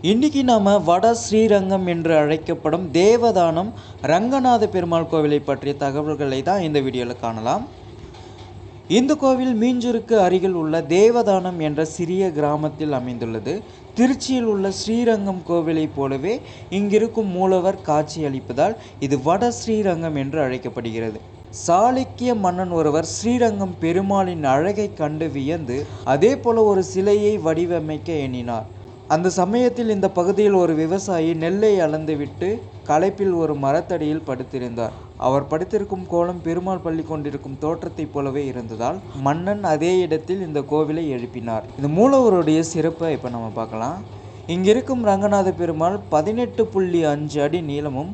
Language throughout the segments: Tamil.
இன்றைக்கி நாம் வட ஸ்ரீரங்கம் என்று அழைக்கப்படும் தேவதானம் ரங்கநாத பெருமாள் கோவிலை பற்றிய தகவல்களை தான் இந்த வீடியோவில் காணலாம். இந்த கோவில் மீஞ்சூருக்கு அருகில் உள்ள தேவதானம் என்ற சிறிய கிராமத்தில் அமைந்துள்ளது. திருச்சியில் உள்ள ஸ்ரீரங்கம் கோவிலை போலவே இங்கிருக்கும் மூலவர் காட்சி அளிப்பதால் இது வட ஸ்ரீரங்கம் என்று அழைக்கப்படுகிறது. சாளுக்கிய மன்னன் ஒருவர் ஸ்ரீரங்கம் பெருமாளின் அழகை கண்டு வியந்து அதே போல ஒரு சிலையை வடிவமைக்க எண்ணினார். அந்த சமயத்தில் இந்த பகுதியில் ஒரு விவசாயி நெல்லை அளந்துவிட்டு களைப்பில் ஒரு மரத்தடியில் படுத்திருந்தார். அவர் படுத்திருக்கும் கோலம் பெருமாள் பள்ளி கொண்டிருக்கும் தோற்றத்தைப் போலவே இருந்ததால் மன்னன் அதே இடத்தில் இந்த கோவிலை எழுப்பினார். இந்த மூலவருடைய சிறப்பை இப்போ நம்ம பார்க்கலாம். இங்கிருக்கும் ரங்கநாத பெருமாள் 18.5 அடி நீளமும்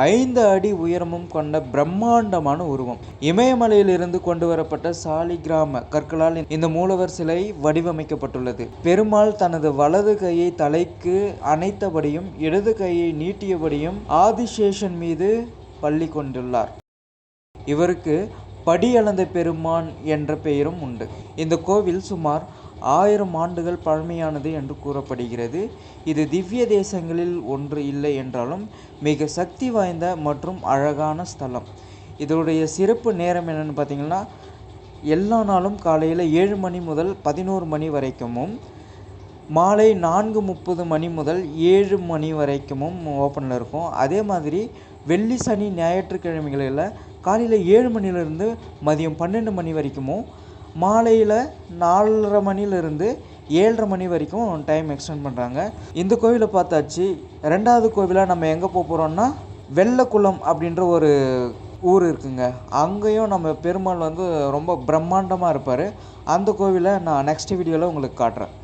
5 அடி உயரமும் கொண்ட பிரம்மாண்டமான உருவம். இமயமலையிலிருந்து கொண்டு வரப்பட்ட சாலிகிராம கற்களால் இந்த மூலவர் சிலை வடிவமைக்கப்பட்டுள்ளது. பெருமாள் தனது வலது கையை தலைக்கு அணைத்தபடியும் இடது கையை நீட்டியபடியும் ஆதிசேஷன் மீது பள்ளி கொண்டுள்ளார். இவருக்கு படியளந்த பெருமான் என்ற பெயரும் உண்டு. இந்த கோவில் சுமார் 1000 ஆண்டுகள் பழமையானது என்று கூறப்படுகிறது. இது திவ்ய தேசங்களில் ஒன்று இல்லை என்றாலும் மிக சக்தி வாய்ந்த மற்றும் அழகான ஸ்தலம். இதோடைய சிறப்பு நேரம் என்னென்னு பார்த்திங்கன்னா, எல்லா நாளும் காலையில் 7 மணி முதல் 11 மணி வரைக்கும், மாலை 4:30 மணி முதல் 7 மணி வரைக்கும் ஓப்பனில் இருக்கும். அதே மாதிரி வெள்ளி சனி ஞாயிற்றுக்கிழமைகளில் காலையில் 7 மணிலேருந்து மதியம் 12 மணி வரைக்கும், மாலையில் 4:30 மணிலிருந்து 7:30 மணி வரைக்கும் டைம் எக்ஸ்டெண்ட் பண்ணுறாங்க. இந்த கோவிலை பார்த்தாச்சு. ரெண்டாவது கோவிலாக நம்ம எங்கே போகிறோம்னா, வெள்ளக்குளம் அப்படின்ற ஒரு ஊர் இருக்குங்க. அங்கேயும் நம்ம பெருமாள் ரொம்ப பிரம்மாண்டமாக இருப்பார். அந்த கோவிலை நான் நெக்ஸ்ட் வீடியோவில் உங்களுக்கு காட்டுறேன்.